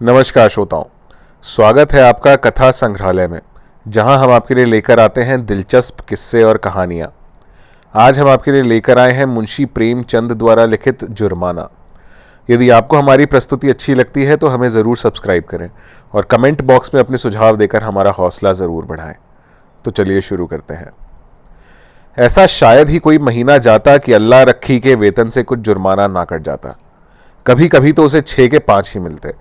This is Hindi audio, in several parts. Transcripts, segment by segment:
नमस्कार श्रोताओं, स्वागत है आपका कथा संग्रहालय में, जहां हम आपके लिए लेकर आते हैं दिलचस्प किस्से और कहानियां। आज हम आपके लिए लेकर आए हैं मुंशी प्रेमचंद द्वारा लिखित जुर्माना। यदि आपको हमारी प्रस्तुति अच्छी लगती है तो हमें ज़रूर सब्सक्राइब करें और कमेंट बॉक्स में अपने सुझाव देकर हमारा हौसला ज़रूर बढ़ाएं। तो चलिए शुरू करते हैं। ऐसा शायद ही कोई महीना जाता कि अल्लाह रखी के वेतन से कुछ जुर्माना ना कट जाता। कभी कभी तो उसे 6 के 5 ही मिलते,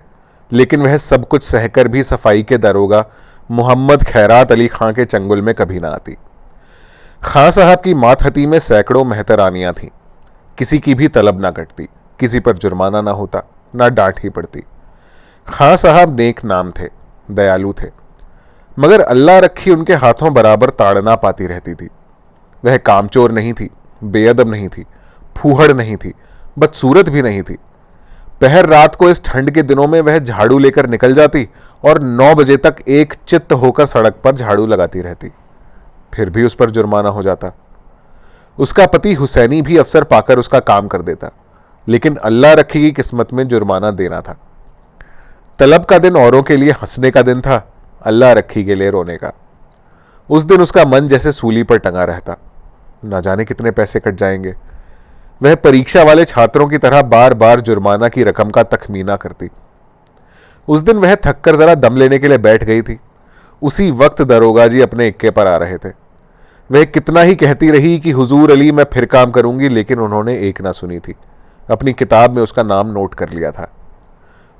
लेकिन वह सब कुछ सहकर भी सफाई के दरोगा मोहम्मद खैरात अली खां के चंगुल में कभी ना आती। खां साहब की मातहती में सैकड़ों मेहतरानियां थीं। किसी की भी तलब ना कटती, किसी पर जुर्माना ना होता, ना डांट ही पड़ती। खां साहब नेक नाम थे, दयालु थे, मगर अल्लाह रखी उनके हाथों बराबर ताड़ना पाती रहती थी। वह कामचोर नहीं थी, बेअदब नहीं थी, फूहड़ नहीं थी, बदसूरत भी नहीं थी। पहर रात को इस ठंड के दिनों में वह झाड़ू लेकर निकल जाती और 9 बजे तक एक चित्त होकर सड़क पर झाड़ू लगाती रहती। फिर भी उस पर जुर्माना हो जाता। उसका पति हुसैनी भी अफसर पाकर उसका काम कर देता, लेकिन अल्लाह रखी की किस्मत में जुर्माना देना था। तलब का दिन औरों के लिए हंसने का दिन था, अल्लाह रखी के लिए रोने का। उस दिन उसका मन जैसे सूली पर टंगा रहता। ना जाने कितने पैसे कट जाएंगे। वह परीक्षा वाले छात्रों की तरह बार बार जुर्माना की रकम का तखमीना करती। उस दिन वह थककर जरा दम लेने के लिए बैठ गई थी। उसी वक्त दरोगा जी अपने इक्के पर आ रहे थे। वह कितना ही कहती रही कि हुजूर अली मैं फिर काम करूंगी, लेकिन उन्होंने एक ना सुनी थी। अपनी किताब में उसका नाम नोट कर लिया था।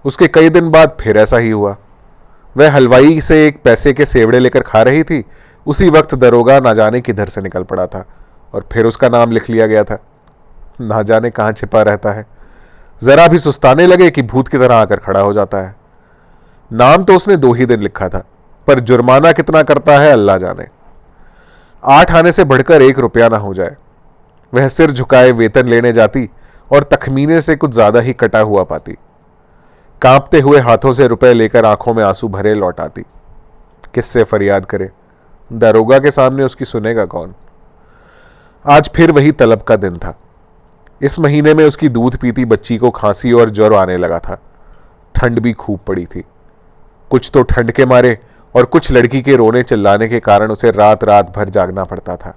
उसके कई दिन बाद फिर ऐसा ही हुआ। वह हलवाई से एक पैसे के सेवड़े लेकर खा रही थी। उसी वक्त दरोगा ना जाने किधर से निकल पड़ा था और फिर उसका नाम लिख लिया गया था। ना जाने कहां छिपा रहता है। जरा भी सुस्ताने लगे कि भूत की तरह आकर खड़ा हो जाता है। नाम तो उसने 2 ही दिन लिखा था, पर जुर्माना कितना करता है अल्लाह जाने। 8 आने से बढ़कर 1 रुपया ना हो जाए। वह सिर झुकाए वेतन लेने जाती और तखमीने से कुछ ज्यादा ही कटा हुआ पाती। कांपते हुए हाथों से रुपए लेकर आंखों में आंसू भरे लौट आती। किससे फरियाद करे? दरोगा के सामने उसकी सुनेगा कौन? आज फिर वही तलब का दिन था। इस महीने में उसकी दूध पीती बच्ची को खांसी और ज्वर आने लगा था। ठंड भी खूब पड़ी थी। कुछ तो ठंड के मारे और कुछ लड़की के रोने चिल्लाने के कारण उसे रात रात भर जागना पड़ता था।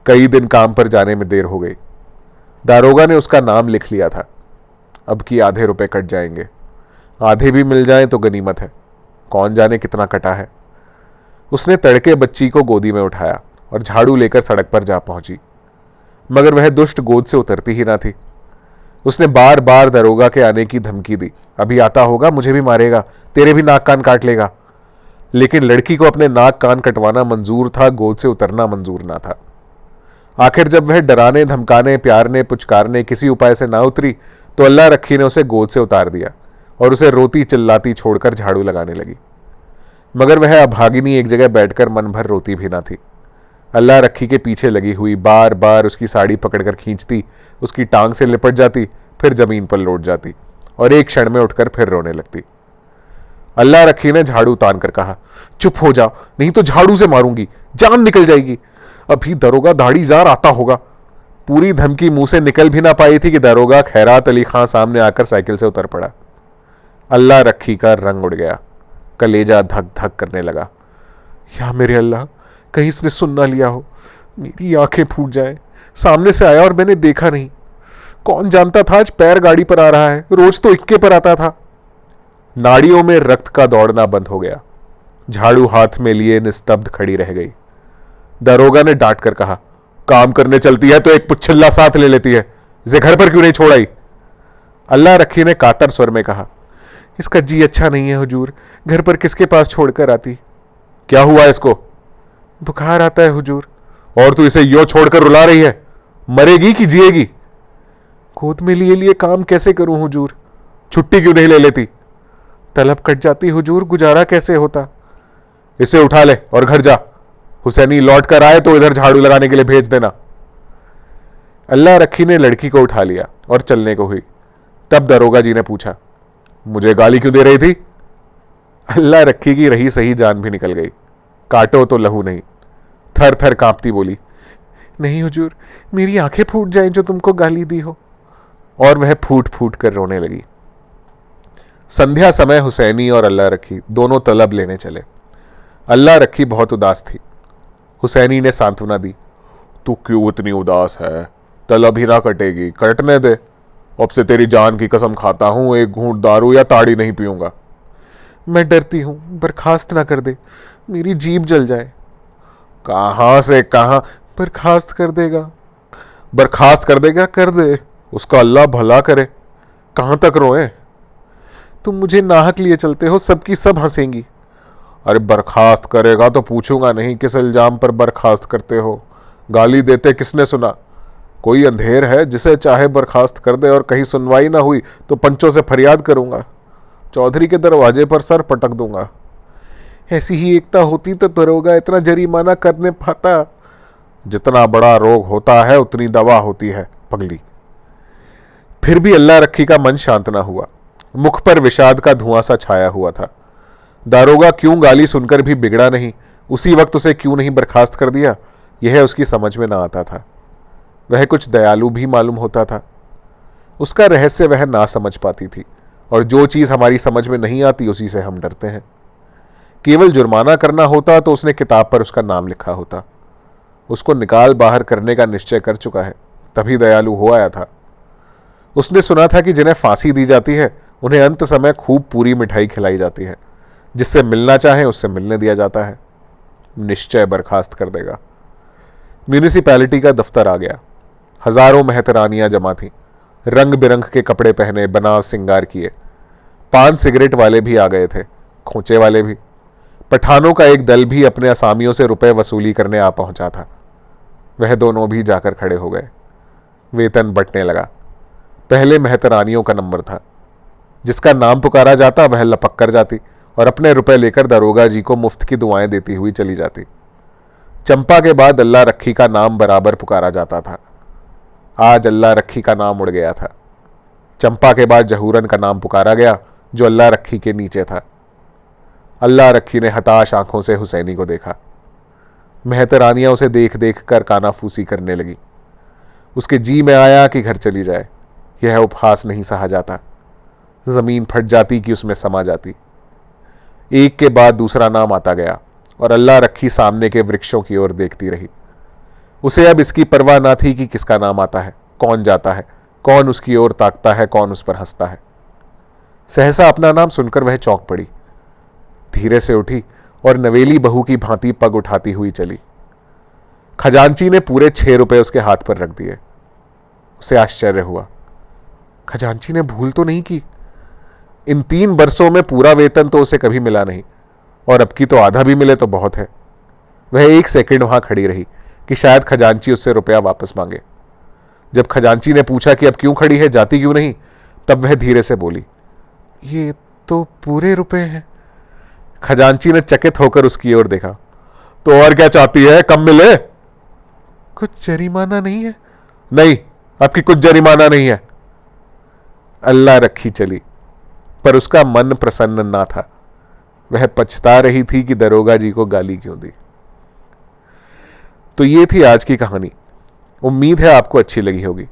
कई दिन काम पर जाने में देर हो गई। दारोगा ने उसका नाम लिख लिया था। अब की आधे रुपए कट जाएंगे। आधे भी मिल जाएं तो गनीमत है। कौन जाने कितना कटा है। उसने तड़के बच्ची को गोदी में उठाया और झाड़ू लेकर सड़क पर जा पहुंची, मगर वह दुष्ट गोद से उतरती ही ना थी। उसने बार बार दरोगा के आने की धमकी दी। अभी आता होगा, मुझे भी मारेगा, तेरे भी नाक कान काट लेगा। लेकिन लड़की को अपने नाक कान कटवाना मंजूर था, गोद से उतरना मंजूर ना था। आखिर जब वह डराने धमकाने प्यारने पुचकारने किसी उपाय से ना उतरी तो अल्लाह रखी ने उसे गोद से उतार दिया और उसे रोती चिल्लाती छोड़कर झाड़ू लगाने लगी। मगर वह अभागिनी एक जगह बैठकर मन भर रोती भी ना थी। अल्लाह रखी के पीछे लगी हुई बार बार उसकी साड़ी पकड़कर खींचती, उसकी टांग से लिपट जाती, फिर जमीन पर लौट जाती और एक क्षण में उठकर फिर रोने लगती। अल्लाह रखी ने झाड़ू तान कर कहा, चुप हो जा, नहीं तो झाड़ू से मारूंगी, जान निकल जाएगी। अभी दरोगा दाढ़ीजार आता होगा। पूरी धमकी मुंह से निकल भी ना पाई थी कि दरोगा खैरात अली खां सामने आकर साइकिल से उतर पड़ा। अल्लाह रखी का रंग उड़ गया। कलेजा धक धक करने लगा। या मेरे अल्लाह, कहीं इसने सुन ना लिया हो, मेरी आंखें फूट जाएं। सामने से आया और मैंने देखा नहीं। कौन जानता था आज पैर गाड़ी पर आ रहा है, रोज तो इक्के पर आता था। नाड़ियों में रक्त का दौड़ना बंद हो गया। झाड़ू हाथ में लिए निस्तब्ध खड़ी रह गई। दरोगा ने डांट कर कहा, काम करने चलती है तो एक पुच्छल्ला साथ ले लेती है, इसे घर पर क्यों नहीं छोड़ आई? अल्लाह रखी ने कातर स्वर में कहा, इसका जी अच्छा नहीं है हुजूर, घर पर किसके पास छोड़कर आती? क्या हुआ इसको? बुखार आता है हुजूर। और तू इसे यो छोड़कर रुला रही है? मरेगी कि जिएगी? गोद में लिए लिए काम कैसे करूं हुजूर? छुट्टी क्यों नहीं ले लेती? तलब कट जाती हुजूर, गुजारा कैसे होता? इसे उठा ले और घर जा। हुसैनी लौट कर आए तो इधर झाड़ू लगाने के लिए भेज देना। अल्लाह रखी ने लड़की को उठा लिया और चलने को हुई। तब दरोगा जी ने पूछा, मुझे गाली क्यों दे रही थी? अल्लाह रखी की रही सही जान भी निकल गई। काटो तो लहू नहीं। थर थर कांपती बोली, नहीं हुजूर, मेरी आंखें फूट जाएं जो तुमको गाली दी हो। और वह फूट फूट कर रोने लगी। संध्या समय हुसैनी और अल्लाह रखी दोनों तलब लेने चले। अल्लाह रखी बहुत उदास थी। हुसैनी ने सांत्वना दी, तू क्यों इतनी उदास है, तलब ही ना कटेगी, कटने दे। अब से तेरी जान की कसम खाता हूं, एक घूंट दारू या ताड़ी नहीं पीऊंगा। मैं डरती हूं, बर्खास्त ना कर दे, मेरी जीभ जल जाए। कहां से कहां बर्खास्त कर देगा? बर्खास्त कर देगा, कर दे, उसका अल्लाह भला करे। कहां तक रोए? तुम मुझे नाहक लिए चलते हो, सबकी सब हंसेंगी। अरे बर्खास्त करेगा तो पूछूंगा नहीं किस इल्जाम पर बर्खास्त करते हो, गाली देते किसने सुना? कोई अंधेर है जिसे चाहे बर्खास्त कर दे, और कहीं सुनवाई ना हुई तो पंचों से फरियाद करूंगा, चौधरी के दरवाजे पर सर पटक दूंगा। ऐसी ही एकता होती तो दरोगा इतना जरिमाना करने पाता। जितना बड़ा रोग होता है उतनी दवा होती है पगली। फिर भी अल्लाह रखी का मन शांत ना हुआ। मुख पर विषाद का धुआं सा छाया हुआ था। दारोगा क्यों गाली सुनकर भी बिगड़ा नहीं, उसी वक्त उसे क्यों नहीं बर्खास्त कर दिया, यह उसकी समझ में ना आता था। वह कुछ दयालु भी मालूम होता था। उसका रहस्य वह ना समझ पाती थी, और जो चीज हमारी समझ में नहीं आती उसी से हम डरते हैं। केवल जुर्माना करना होता तो उसने किताब पर उसका नाम लिखा होता। उसको निकाल बाहर करने का निश्चय कर चुका है, तभी दयालु हो आया था। उसने सुना था कि जिन्हें फांसी दी जाती है उन्हें अंत समय खूब पूरी मिठाई खिलाई जाती है, जिससे मिलना चाहे उससे मिलने दिया जाता है। निश्चय बर्खास्त कर देगा। म्यूनिसिपैलिटी का दफ्तर आ गया। हजारों मेहतरानियां जमा थीं, रंग बिरंग के कपड़े पहने, बनाव सिंगार किए। पान सिगरेट वाले भी आ गए थे, खोंचे वाले भी। पठानों का एक दल भी अपने असामियों से रुपए वसूली करने आ पहुंचा था। वह दोनों भी जाकर खड़े हो गए। वेतन बंटने लगा। पहले मेहतरानियों का नंबर था। जिसका नाम पुकारा जाता वह लपक कर जाती और अपने रुपए लेकर दरोगा जी को मुफ्त की दुआएं देती हुई चली जाती। चंपा के बाद अल्लाह रखी का नाम बराबर पुकारा जाता था। आज अल्लाह रखी का नाम उड़ गया था। चंपा के बाद जहूरन का नाम पुकारा गया, जो अल्लाह रखी के नीचे था। अल्लाह रखी ने हताश आंखों से हुसैनी को देखा। मेहतरानियां उसे देख देख कर कानाफूसी करने लगी। उसके जी में आया कि घर चली जाए। यह उपहास नहीं सहा जाता। जमीन फट जाती कि उसमें समा जाती। एक के बाद दूसरा नाम आता गया और अल्लाह रखी सामने के वृक्षों की ओर देखती रही। उसे अब इसकी परवाह ना थी कि किसका नाम आता है, कौन जाता है, कौन उसकी ओर ताकता है, कौन उस पर हंसता है। सहसा अपना नाम सुनकर वह चौंक पड़ी। धीरे से उठी और नवेली बहू की भांति पग उठाती हुई चली। खजांची ने पूरे 6 रुपए उसके हाथ पर रख दिए। उसे आश्चर्य हुआ। खजांची ने भूल तो नहीं की। इन 3 बरसों में पूरा वेतन तो उसे कभी मिला नहीं, और अब की तो आधा भी मिले तो बहुत है। वह 1 सेकंड वहां खड़ी रही कि शायद खजांची उससे रुपया वापस मांगे। जब खजांची ने पूछा कि अब क्यों खड़ी है, जाती क्यों नहीं, तब वह धीरे से बोली, ये तो पूरे रुपए हैं। खजांची ने चकित होकर उसकी ओर देखा। तो और क्या चाहती है, कम मिले? कुछ जरिमाना नहीं है? नहीं, अब की कुछ जरिमाना नहीं है। अल्लाह रखी चली, पर उसका मन प्रसन्न ना था। वह पछता रही थी कि दरोगा जी को गाली क्यों दी। तो ये थी आज की कहानी। उम्मीद है आपको अच्छी लगी होगी।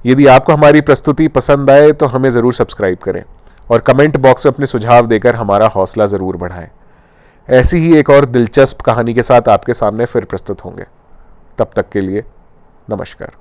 यदि आपको हमारी प्रस्तुति पसंद आए तो हमें जरूर सब्सक्राइब करें और कमेंट बॉक्स में अपने सुझाव देकर हमारा हौसला जरूर बढ़ाएं। ऐसी ही एक और दिलचस्प कहानी के साथ आपके सामने फिर प्रस्तुत होंगे। तब तक के लिए नमस्कार।